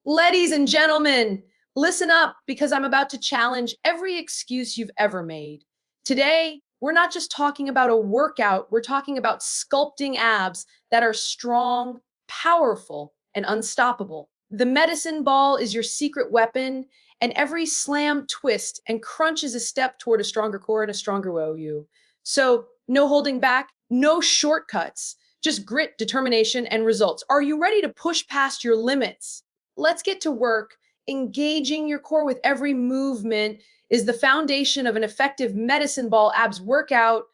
Ladies and gentlemen, listen up because I'm about to challenge every excuse you've ever made. Today, we're not just talking about a workout, we're talking about sculpting abs that are strong, powerful, and unstoppable. The medicine ball is your secret weapon, and every slam, twist, and crunch is a step toward a stronger core and a stronger OU. So, no holding back, no shortcuts, just grit, determination, and results. Are you ready to push past your limits? Let's get to work. Engaging your core with every movement is the foundation of an effective medicine ball abs workout.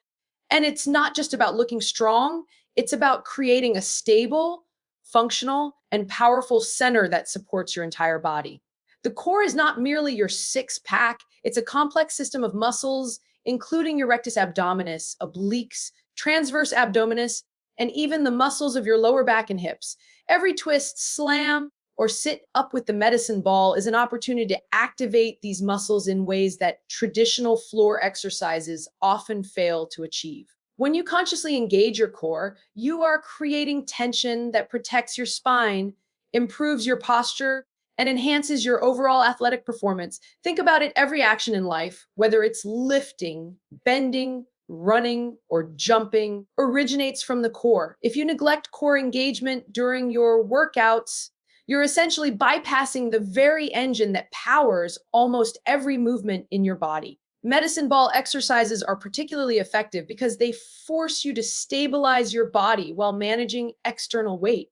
And it's not just about looking strong, it's about creating a stable, functional, and powerful center that supports your entire body. The core is not merely your six pack, it's a complex system of muscles, including your rectus abdominis, obliques, transverse abdominis, and even the muscles of your lower back and hips. Every twist, slam, or sit up with the medicine ball is an opportunity to activate these muscles in ways that traditional floor exercises often fail to achieve. When you consciously engage your core, you are creating tension that protects your spine, improves your posture, and enhances your overall athletic performance. Think about it, every action in life, whether it's lifting, bending, running, or jumping, originates from the core. If you neglect core engagement during your workouts, you're essentially bypassing the very engine that powers almost every movement in your body. Medicine ball exercises are particularly effective because they force you to stabilize your body while managing external weight.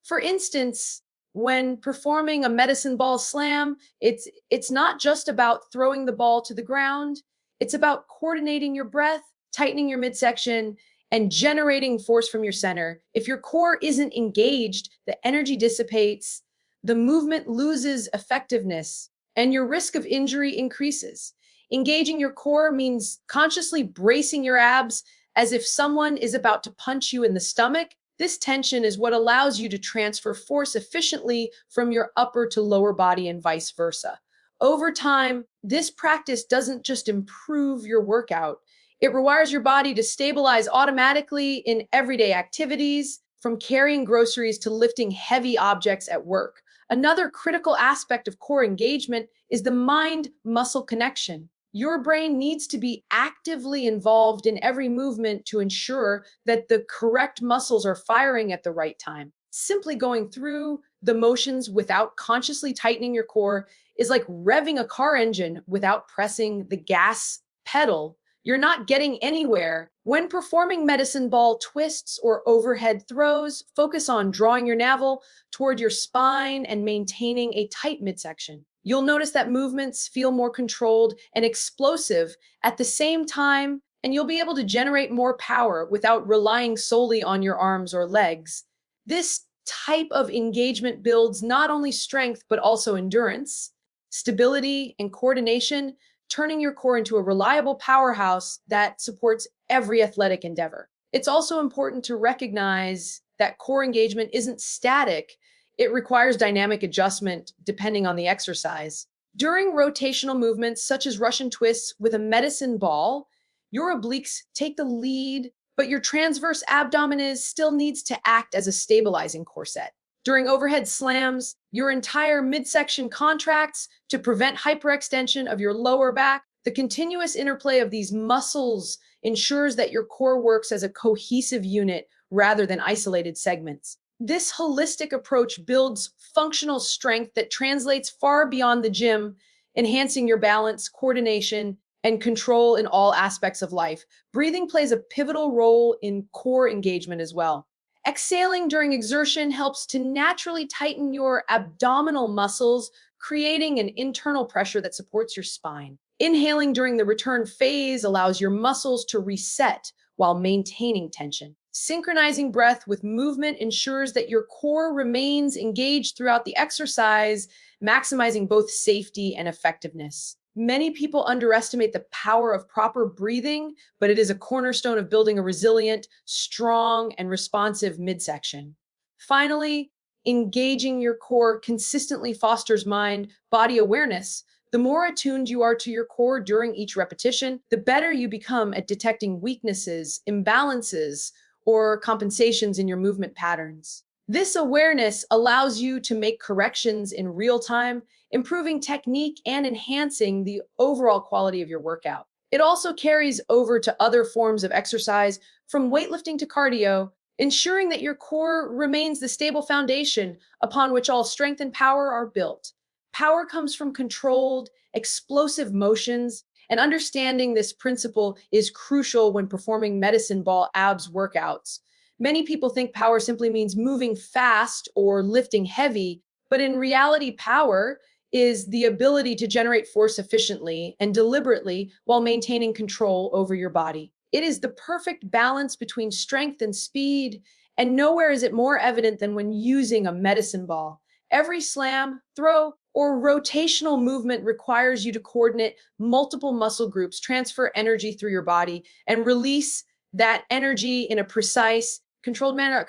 For instance, when performing a medicine ball slam, it's not just about throwing the ball to the ground, it's about coordinating your breath, tightening your midsection, and generating force from your center. If your core isn't engaged, the energy dissipates, the movement loses effectiveness, and your risk of injury increases. Engaging your core means consciously bracing your abs as if someone is about to punch you in the stomach. This tension is what allows you to transfer force efficiently from your upper to lower body and vice versa. Over time, this practice doesn't just improve your workout, it rewires your body to stabilize automatically in everyday activities, from carrying groceries to lifting heavy objects at work. Another critical aspect of core engagement is the mind-muscle connection. Your brain needs to be actively involved in every movement to ensure that the correct muscles are firing at the right time. Simply going through the motions without consciously tightening your core is like revving a car engine without pressing the gas pedal. You're not getting anywhere. When performing medicine ball twists or overhead throws, focus on drawing your navel toward your spine and maintaining a tight midsection. You'll notice that movements feel more controlled and explosive at the same time, and you'll be able to generate more power without relying solely on your arms or legs. This type of engagement builds not only strength, but also endurance, stability, and coordination, turning your core into a reliable powerhouse that supports every athletic endeavor. It's also important to recognize that core engagement isn't static. It requires dynamic adjustment depending on the exercise. During rotational movements, such as Russian twists with a medicine ball, your obliques take the lead, but your transverse abdominis still needs to act as a stabilizing corset. During overhead slams, your entire midsection contracts to prevent hyperextension of your lower back. The continuous interplay of these muscles ensures that your core works as a cohesive unit rather than isolated segments. This holistic approach builds functional strength that translates far beyond the gym, enhancing your balance, coordination, and control in all aspects of life. Breathing plays a pivotal role in core engagement as well. Exhaling during exertion helps to naturally tighten your abdominal muscles, creating an internal pressure that supports your spine. Inhaling during the return phase allows your muscles to reset while maintaining tension. Synchronizing breath with movement ensures that your core remains engaged throughout the exercise, maximizing both safety and effectiveness. Many people underestimate the power of proper breathing, but it is a cornerstone of building a resilient, strong, and responsive midsection. Finally, engaging your core consistently fosters mind-body awareness. The more attuned you are to your core during each repetition, the better you become at detecting weaknesses, imbalances, or compensations in your movement patterns. This awareness allows you to make corrections in real time, improving technique and enhancing the overall quality of your workout. It also carries over to other forms of exercise, from weightlifting to cardio, ensuring that your core remains the stable foundation upon which all strength and power are built. Power comes from controlled, explosive motions, and understanding this principle is crucial when performing medicine ball abs workouts. Many people think power simply means moving fast or lifting heavy, but in reality, power is the ability to generate force efficiently and deliberately while maintaining control over your body. It is the perfect balance between strength and speed, and nowhere is it more evident than when using a medicine ball. Every slam, throw, or rotational movement requires you to coordinate multiple muscle groups, transfer energy through your body, and release that energy in a precise, controlled manner.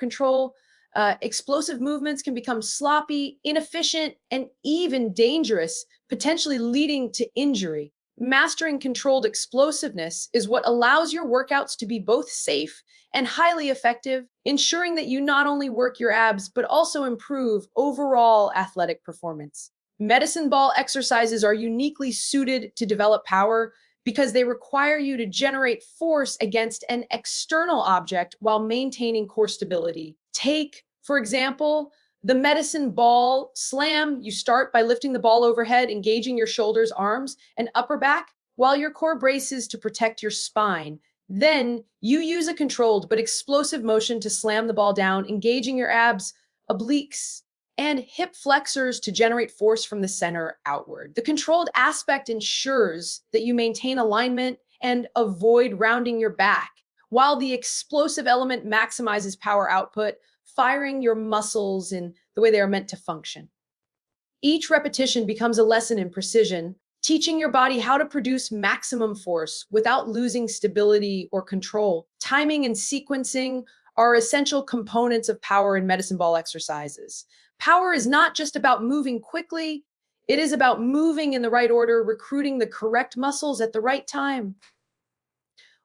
Explosive movements can become sloppy, inefficient, and even dangerous, potentially leading to injury. Mastering controlled explosiveness is what allows your workouts to be both safe and highly effective, ensuring that you not only work your abs, but also improve overall athletic performance. Medicine ball exercises are uniquely suited to develop power because they require you to generate force against an external object while maintaining core stability. Take, for example, the medicine ball slam. You start by lifting the ball overhead, engaging your shoulders, arms, and upper back while your core braces to protect your spine. Then you use a controlled but explosive motion to slam the ball down, engaging your abs, obliques, and hip flexors to generate force from the center outward. The controlled aspect ensures that you maintain alignment and avoid rounding your back, while the explosive element maximizes power output, firing your muscles in the way they are meant to function. Each repetition becomes a lesson in precision, teaching your body how to produce maximum force without losing stability or control. Timing and sequencing are essential components of power in medicine ball exercises. Power is not just about moving quickly, it is about moving in the right order, recruiting the correct muscles at the right time.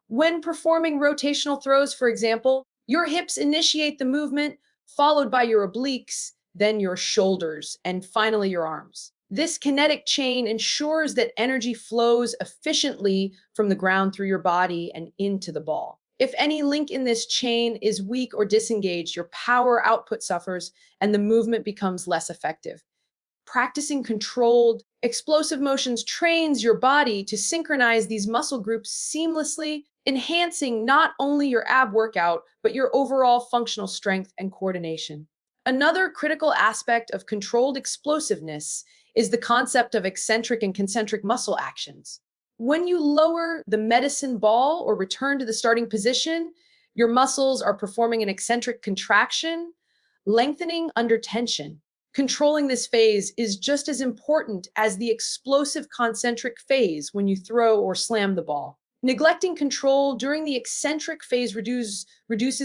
When performing rotational throws, for example, your hips initiate the movement, followed by your obliques, then your shoulders, and finally your arms. This kinetic chain ensures that energy flows efficiently from the ground through your body and into the ball. If any link in this chain is weak or disengaged, your power output suffers and the movement becomes less effective. Practicing controlled, explosive motions trains your body to synchronize these muscle groups seamlessly, enhancing not only your ab workout, but your overall functional strength and coordination. Another critical aspect of controlled explosiveness is the concept of eccentric and concentric muscle actions. When you lower the medicine ball or return to the starting position, your muscles are performing an eccentric contraction, lengthening under tension. Controlling this phase is just as important as the explosive concentric phase when you throw or slam the ball. Neglecting control during the eccentric phase reduces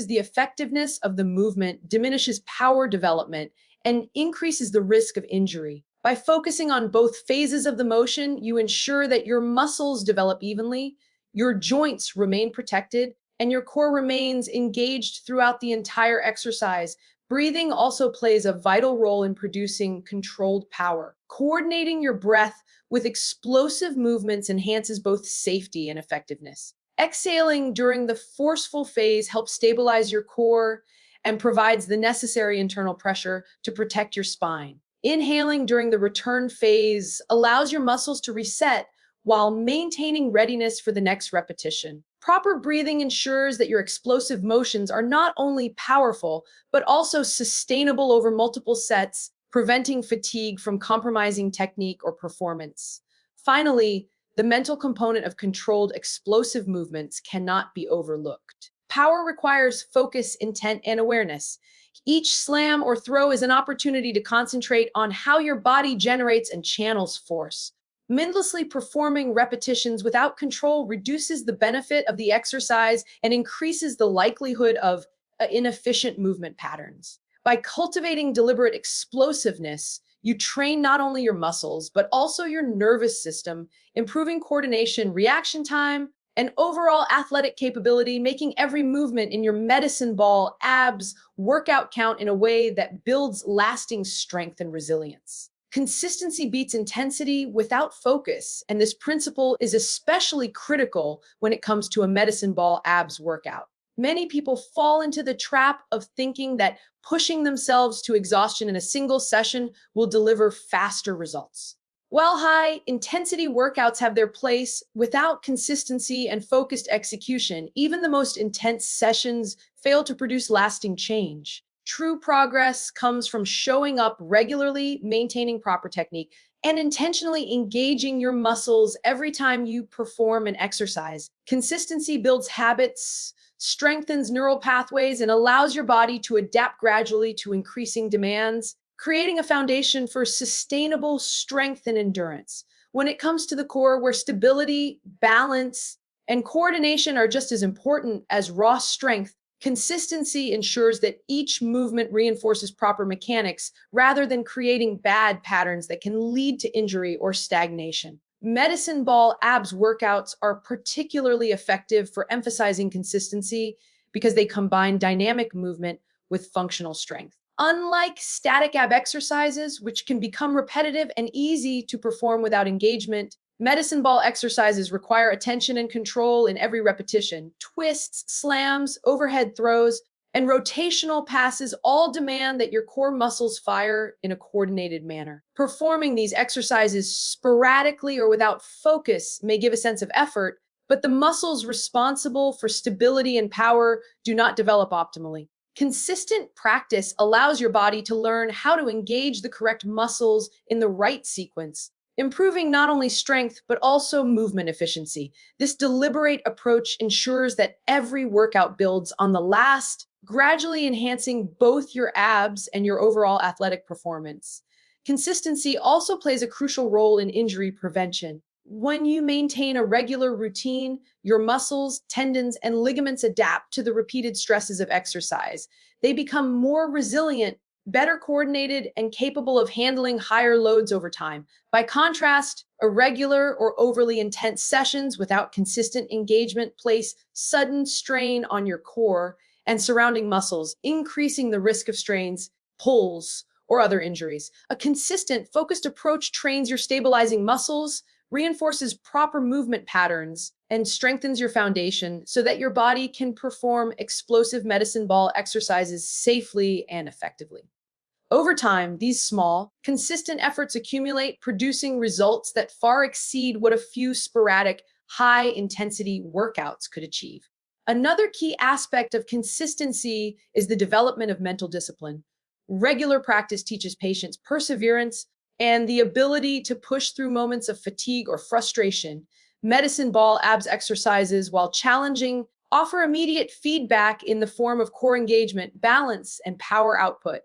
the effectiveness of the movement, diminishes power development, and increases the risk of injury. By focusing on both phases of the motion, you ensure that your muscles develop evenly, your joints remain protected, and your core remains engaged throughout the entire exercise. Breathing also plays a vital role in producing controlled power. Coordinating your breath with explosive movements enhances both safety and effectiveness. Exhaling during the forceful phase helps stabilize your core and provides the necessary internal pressure to protect your spine. Inhaling during the return phase allows your muscles to reset while maintaining readiness for the next repetition. Proper breathing ensures that your explosive motions are not only powerful, but also sustainable over multiple sets, preventing fatigue from compromising technique or performance. Finally, the mental component of controlled explosive movements cannot be overlooked. Power requires focus, intent, and awareness. Each slam or throw is an opportunity to concentrate on how your body generates and channels force. Mindlessly performing repetitions without control reduces the benefit of the exercise and increases the likelihood of inefficient movement patterns. By cultivating deliberate explosiveness, you train not only your muscles, but also your nervous system, improving coordination, reaction time, and overall athletic capability, making every movement in your medicine ball abs workout count in a way that builds lasting strength and resilience. Consistency beats intensity without focus, and this principle is especially critical when it comes to a medicine ball abs workout. Many people fall into the trap of thinking that pushing themselves to exhaustion in a single session will deliver faster results. While high intensity workouts have their place, without consistency and focused execution, even the most intense sessions fail to produce lasting change. True progress comes from showing up regularly, maintaining proper technique, and intentionally engaging your muscles every time you perform an exercise. Consistency builds habits, strengthens neural pathways, and allows your body to adapt gradually to increasing demands, creating a foundation for sustainable strength and endurance. When it comes to the core, where stability, balance, and coordination are just as important as raw strength, consistency ensures that each movement reinforces proper mechanics rather than creating bad patterns that can lead to injury or stagnation. Medicine ball abs workouts are particularly effective for emphasizing consistency because they combine dynamic movement with functional strength. Unlike static ab exercises, which can become repetitive and easy to perform without engagement, medicine ball exercises require attention and control in every repetition. Twists, slams, overhead throws, and rotational passes all demand that your core muscles fire in a coordinated manner. Performing these exercises sporadically or without focus may give a sense of effort, but the muscles responsible for stability and power do not develop optimally. Consistent practice allows your body to learn how to engage the correct muscles in the right sequence, improving not only strength but also movement efficiency. This deliberate approach ensures that every workout builds on the last, gradually enhancing both your abs and your overall athletic performance. Consistency also plays a crucial role in injury prevention. When you maintain a regular routine, your muscles, tendons, and ligaments adapt to the repeated stresses of exercise. They become more resilient, better coordinated, and capable of handling higher loads over time. By contrast, irregular or overly intense sessions without consistent engagement place sudden strain on your core and surrounding muscles, increasing the risk of strains, pulls, or other injuries. A consistent, focused approach trains your stabilizing muscles, reinforces proper movement patterns, and strengthens your foundation so that your body can perform explosive medicine ball exercises safely and effectively. Over time, these small, consistent efforts accumulate, producing results that far exceed what a few sporadic, high intensity workouts could achieve. Another key aspect of consistency is the development of mental discipline. Regular practice teaches patience, perseverance, and the ability to push through moments of fatigue or frustration. Medicine ball abs exercises, while challenging, offer immediate feedback in the form of core engagement, balance, and power output.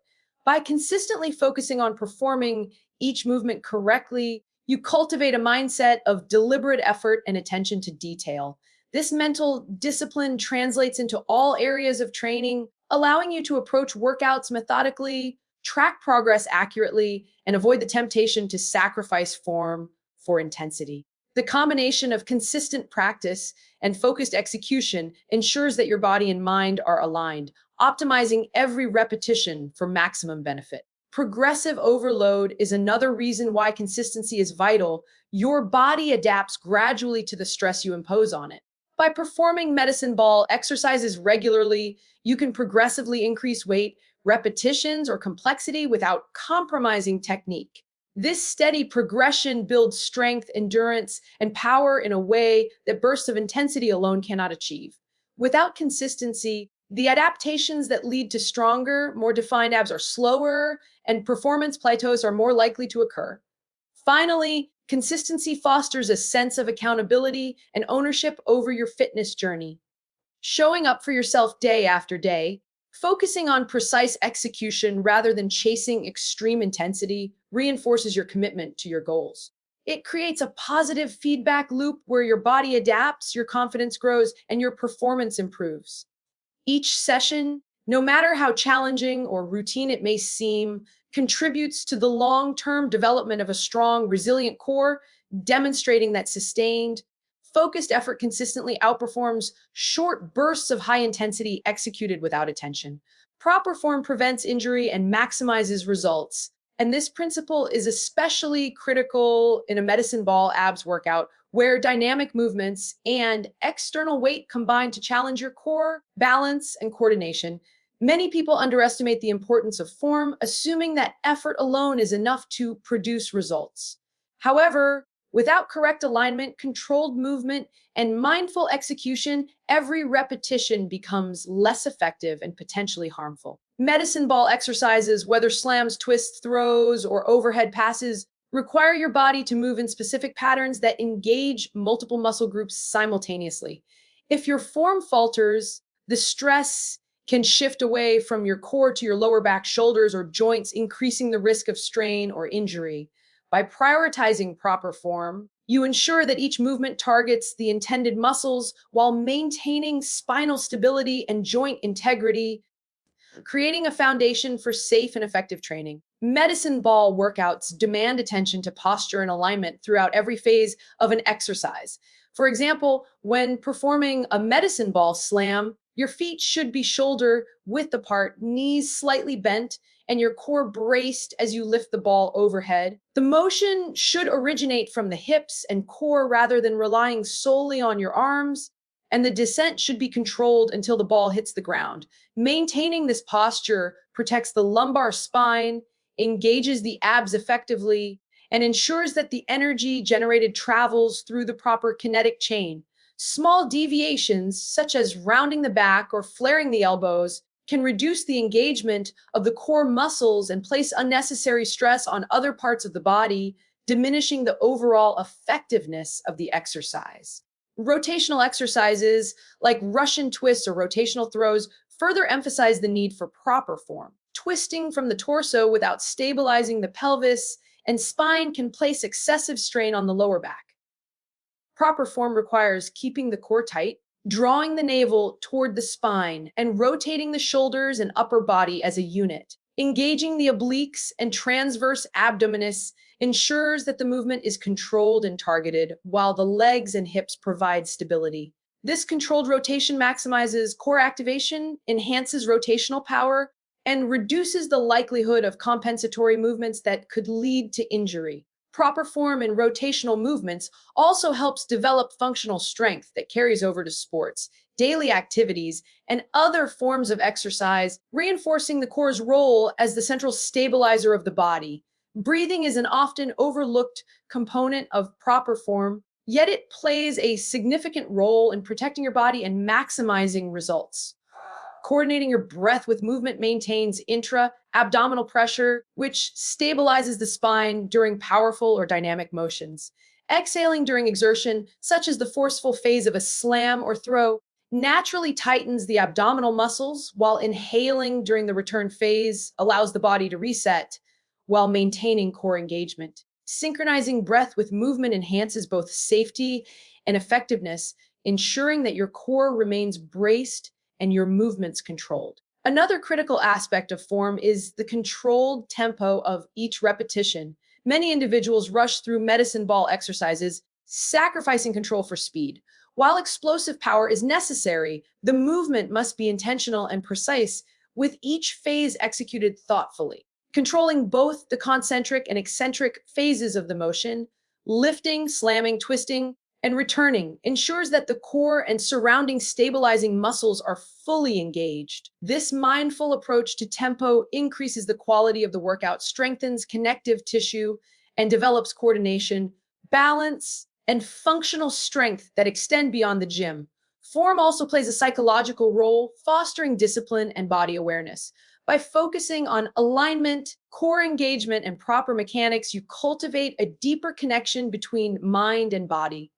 By consistently focusing on performing each movement correctly, you cultivate a mindset of deliberate effort and attention to detail. This mental discipline translates into all areas of training, allowing you to approach workouts methodically, track progress accurately, and avoid the temptation to sacrifice form for intensity. The combination of consistent practice and focused execution ensures that your body and mind are aligned, optimizing every repetition for maximum benefit. Progressive overload is another reason why consistency is vital. Your body adapts gradually to the stress you impose on it. By performing medicine ball exercises regularly, you can progressively increase weight, repetitions, or complexity without compromising technique. This steady progression builds strength, endurance, and power in a way that bursts of intensity alone cannot achieve. Without consistency, the adaptations that lead to stronger, more defined abs are slower, and performance plateaus are more likely to occur. Finally, consistency fosters a sense of accountability and ownership over your fitness journey. Showing up for yourself day after day, focusing on precise execution rather than chasing extreme intensity reinforces your commitment to your goals. It creates a positive feedback loop where your body adapts, your confidence grows, and your performance improves. Each session, no matter how challenging or routine it may seem, contributes to the long term development of a strong, resilient core, demonstrating that sustained, Focused effort consistently outperforms short bursts of high intensity executed without attention. Proper form prevents injury and maximizes results. And this principle is especially critical in a medicine ball abs workout where dynamic movements and external weight combine to challenge your core, balance, and coordination. Many people underestimate the importance of form, assuming that effort alone is enough to produce results. However, without correct alignment, controlled movement, and mindful execution, every repetition becomes less effective and potentially harmful. Medicine ball exercises, whether slams, twists, throws, or overhead passes, require your body to move in specific patterns that engage multiple muscle groups simultaneously. If your form falters, the stress can shift away from your core to your lower back, shoulders, or joints, increasing the risk of strain or injury. By prioritizing proper form, you ensure that each movement targets the intended muscles while maintaining spinal stability and joint integrity, creating a foundation for safe and effective training. Medicine ball workouts demand attention to posture and alignment throughout every phase of an exercise. For example, when performing a medicine ball slam, your feet should be shoulder width apart, knees slightly bent, and your core braced as you lift the ball overhead. The motion should originate from the hips and core rather than relying solely on your arms, and the descent should be controlled until the ball hits the ground. Maintaining this posture protects the lumbar spine, engages the abs effectively, and ensures that the energy generated travels through the proper kinetic chain. Small deviations, such as rounding the back or flaring the elbows, can reduce the engagement of the core muscles and place unnecessary stress on other parts of the body, diminishing the overall effectiveness of the exercise. Rotational exercises like Russian twists or rotational throws further emphasize the need for proper form. Twisting from the torso without stabilizing the pelvis and spine can place excessive strain on the lower back. Proper form requires keeping the core tight, drawing the navel toward the spine, and rotating the shoulders and upper body as a unit. Engaging the obliques and transverse abdominis ensures that the movement is controlled and targeted, while the legs and hips provide stability. This controlled rotation maximizes core activation, enhances rotational power, and reduces the likelihood of compensatory movements that could lead to injury. Proper form and rotational movements also helps develop functional strength that carries over to sports, daily activities, and other forms of exercise, reinforcing the core's role as the central stabilizer of the body. Breathing is an often overlooked component of proper form, yet it plays a significant role in protecting your body and maximizing results. Coordinating your breath with movement maintains intra-abdominal pressure, which stabilizes the spine during powerful or dynamic motions. Exhaling during exertion, such as the forceful phase of a slam or throw, naturally tightens the abdominal muscles, while inhaling during the return phase allows the body to reset while maintaining core engagement. Synchronizing breath with movement enhances both safety and effectiveness, ensuring that your core remains braced and your movements controlled. Another critical aspect of form is the controlled tempo of each repetition. Many individuals rush through medicine ball exercises, sacrificing control for speed. While explosive power is necessary, the movement must be intentional and precise, with each phase executed thoughtfully. Controlling both the concentric and eccentric phases of the motion, lifting, slamming, twisting, and returning ensures that the core and surrounding stabilizing muscles are fully engaged. This mindful approach to tempo increases the quality of the workout, strengthens connective tissue, and develops coordination, balance, and functional strength that extend beyond the gym. Form also plays a psychological role, fostering discipline and body awareness. By focusing on alignment, core engagement, and proper mechanics, you cultivate a deeper connection between mind and body.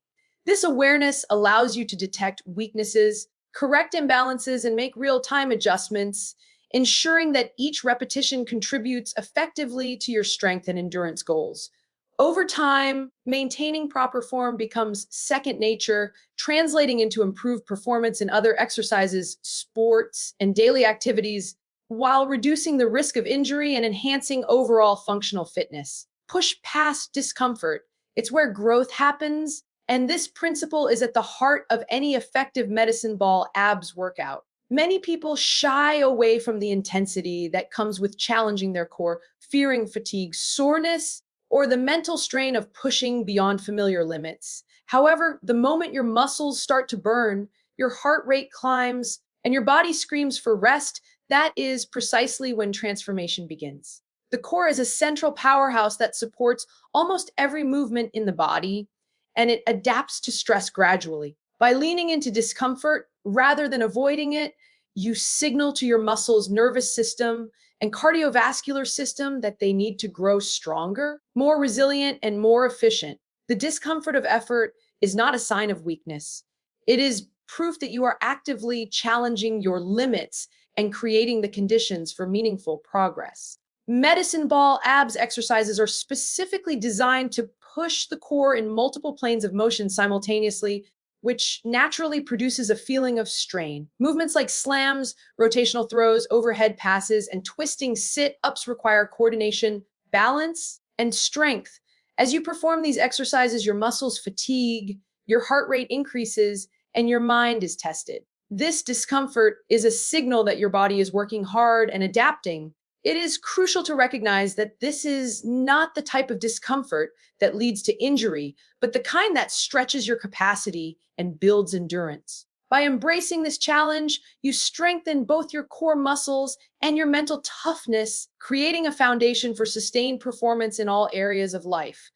This awareness allows you to detect weaknesses, correct imbalances, and make real-time adjustments, ensuring that each repetition contributes effectively to your strength and endurance goals. Over time, maintaining proper form becomes second nature, translating into improved performance in other exercises, sports, and daily activities, while reducing the risk of injury and enhancing overall functional fitness. Push past discomfort. It's where growth happens, And this principle is at the heart of any effective medicine ball abs workout. Many people shy away from the intensity that comes with challenging their core, fearing fatigue, soreness, or the mental strain of pushing beyond familiar limits. However, the moment your muscles start to burn, your heart rate climbs, and your body screams for rest, that is precisely when transformation begins. The core is a central powerhouse that supports almost every movement in the body, and it adapts to stress gradually. By leaning into discomfort rather than avoiding it, you signal to your muscles, nervous system, and cardiovascular system that they need to grow stronger, more resilient, and more efficient. The discomfort of effort is not a sign of weakness. It is proof that you are actively challenging your limits and creating the conditions for meaningful progress. Medicine ball abs exercises are specifically designed to push the core in multiple planes of motion simultaneously, which naturally produces a feeling of strain. Movements like slams, rotational throws, overhead passes, and twisting sit-ups require coordination, balance, and strength. As you perform these exercises, your muscles fatigue, your heart rate increases, and your mind is tested. This discomfort is a signal that your body is working hard and adapting. It is crucial to recognize that this is not the type of discomfort that leads to injury, but the kind that stretches your capacity and builds endurance. By embracing this challenge, you strengthen both your core muscles and your mental toughness, creating a foundation for sustained performance in all areas of life.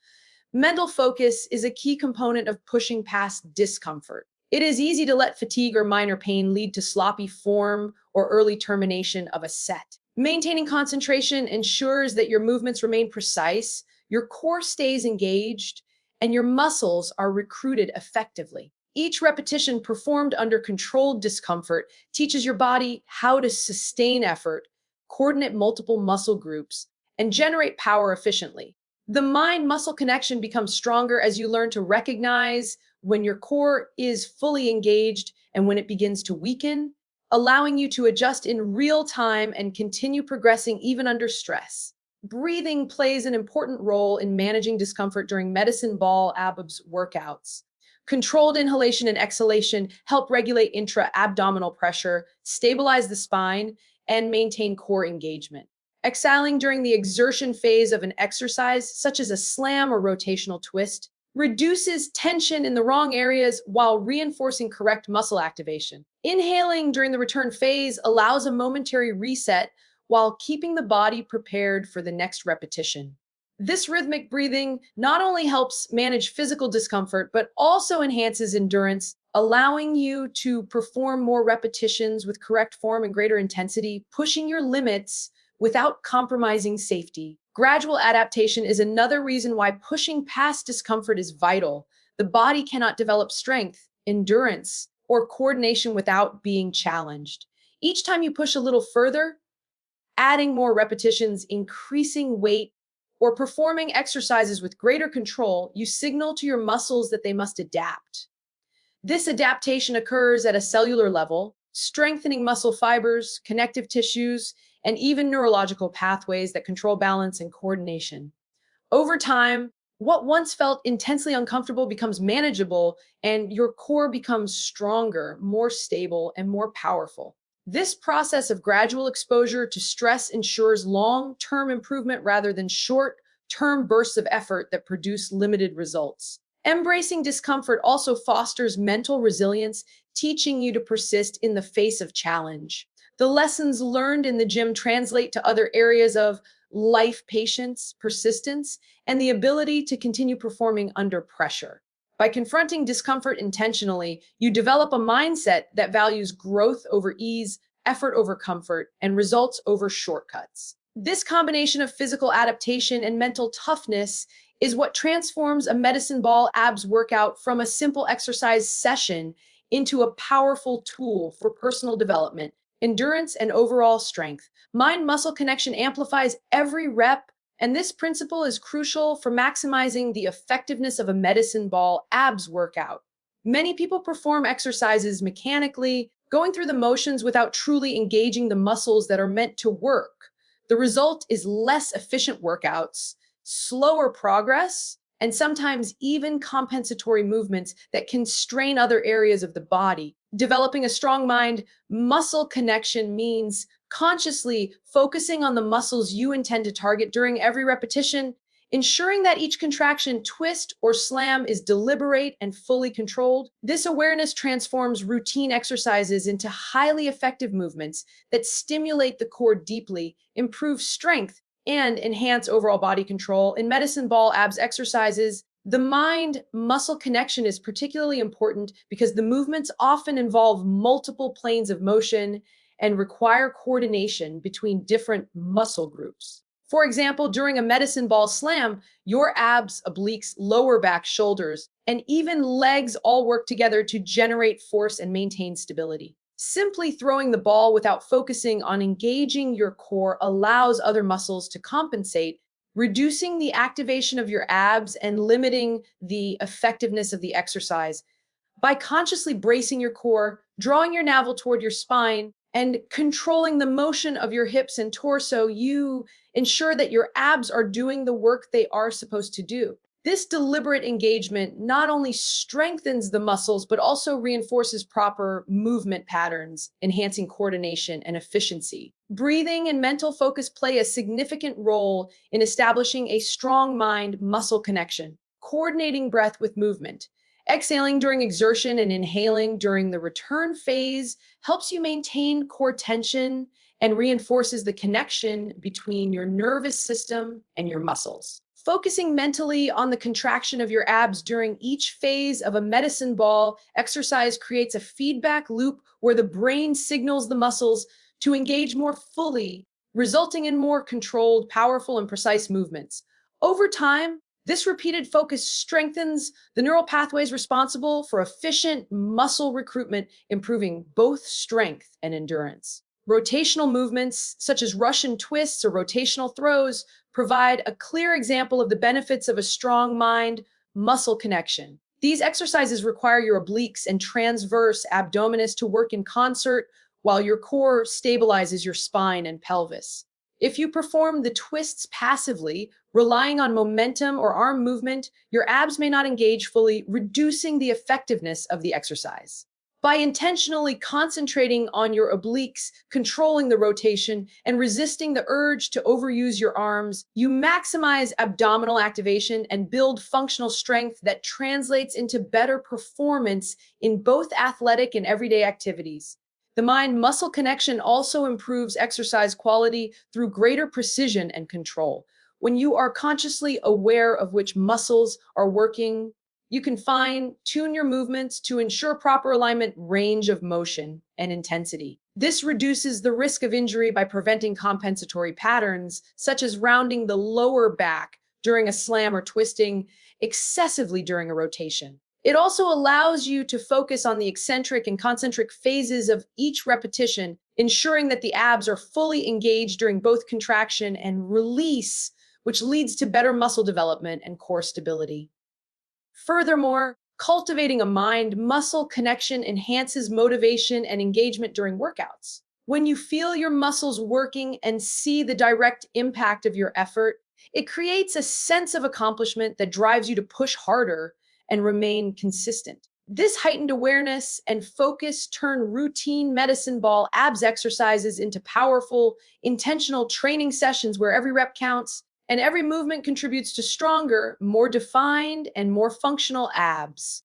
Mental focus is a key component of pushing past discomfort. It is easy to let fatigue or minor pain lead to sloppy form or early termination of a set. Maintaining concentration ensures that your movements remain precise, your core stays engaged, and your muscles are recruited effectively. Each repetition performed under controlled discomfort teaches your body how to sustain effort, coordinate multiple muscle groups, and generate power efficiently. The mind-muscle connection becomes stronger as you learn to recognize when your core is fully engaged and when it begins to weaken, allowing you to adjust in real time and continue progressing even under stress. Breathing plays an important role in managing discomfort during medicine ball abs workouts. Controlled inhalation and exhalation help regulate intra-abdominal pressure, stabilize the spine, and maintain core engagement. Exhaling during the exertion phase of an exercise, such as a slam or rotational twist, reduces tension in the wrong areas while reinforcing correct muscle activation. Inhaling during the return phase allows a momentary reset while keeping the body prepared for the next repetition. This rhythmic breathing not only helps manage physical discomfort, but also enhances endurance, allowing you to perform more repetitions with correct form and greater intensity, pushing your limits without compromising safety. Gradual adaptation is another reason why pushing past discomfort is vital. The body cannot develop strength, endurance, or coordination without being challenged. Each time you push a little further, adding more repetitions, increasing weight, or performing exercises with greater control, you signal to your muscles that they must adapt. This adaptation occurs at a cellular level, strengthening muscle fibers, connective tissues, and even neurological pathways that control balance and coordination. Over time, what once felt intensely uncomfortable becomes manageable, and your core becomes stronger, more stable, and more powerful. This process of gradual exposure to stress ensures long-term improvement rather than short-term bursts of effort that produce limited results. Embracing discomfort also fosters mental resilience, teaching you to persist in the face of challenge. The lessons learned in the gym translate to other areas of life: patience, persistence, and the ability to continue performing under pressure. By confronting discomfort intentionally, you develop a mindset that values growth over ease, effort over comfort, and results over shortcuts. This combination of physical adaptation and mental toughness is what transforms a medicine ball abs workout from a simple exercise session into a powerful tool for personal development, endurance, and overall strength. Mind-muscle connection amplifies every rep, and this principle is crucial for maximizing the effectiveness of a medicine ball abs workout. Many people perform exercises mechanically, going through the motions without truly engaging the muscles that are meant to work. The result is less efficient workouts, slower progress, and sometimes even compensatory movements that can strain other areas of the body. Developing a strong mind muscle connection means consciously focusing on the muscles you intend to target during every repetition, ensuring that each contraction, twist, or slam is deliberate and fully controlled. This awareness transforms routine exercises into highly effective movements that stimulate the core deeply, improve strength, and enhance overall body control. In medicine ball abs exercises, the mind muscle connection is particularly important because the movements often involve multiple planes of motion and require coordination between different muscle groups. For example, during a medicine ball slam, your abs, obliques, lower back, shoulders, and even legs all work together to generate force and maintain stability. Simply throwing the ball without focusing on engaging your core allows other muscles to compensate, reducing the activation of your abs and limiting the effectiveness of the exercise. By consciously bracing your core, drawing your navel toward your spine, and controlling the motion of your hips and torso, you ensure that your abs are doing the work they are supposed to do. This deliberate engagement not only strengthens the muscles, but also reinforces proper movement patterns, enhancing coordination and efficiency. Breathing and mental focus play a significant role in establishing a strong mind muscle connection, coordinating breath with movement. Exhaling during exertion and inhaling during the return phase helps you maintain core tension and reinforces the connection between your nervous system and your muscles. Focusing mentally on the contraction of your abs during each phase of a medicine ball exercise creates a feedback loop where the brain signals the muscles to engage more fully, resulting in more controlled, powerful, and precise movements. Over time, this repeated focus strengthens the neural pathways responsible for efficient muscle recruitment, improving both strength and endurance. Rotational movements, such as Russian twists or rotational throws, provide a clear example of the benefits of a strong mind muscle connection. These exercises require your obliques and transverse abdominis to work in concert while your core stabilizes your spine and pelvis. If you perform the twists passively, relying on momentum or arm movement, your abs may not engage fully, reducing the effectiveness of the exercise. By intentionally concentrating on your obliques, controlling the rotation, and resisting the urge to overuse your arms, you maximize abdominal activation and build functional strength that translates into better performance in both athletic and everyday activities. The mind-muscle connection also improves exercise quality through greater precision and control. When you are consciously aware of which muscles are working, you can fine-tune your movements to ensure proper alignment, range of motion, and intensity. This reduces the risk of injury by preventing compensatory patterns, such as rounding the lower back during a slam or twisting excessively during a rotation. It also allows you to focus on the eccentric and concentric phases of each repetition, ensuring that the abs are fully engaged during both contraction and release, which leads to better muscle development and core stability. Furthermore, cultivating a mind muscle connection enhances motivation and engagement during workouts. When you feel your muscles working and see the direct impact of your effort, it creates a sense of accomplishment that drives you to push harder and remain consistent. This heightened awareness and focus turn routine medicine ball abs exercises into powerful, intentional training sessions where every rep counts and every movement contributes to stronger, more defined, and more functional abs.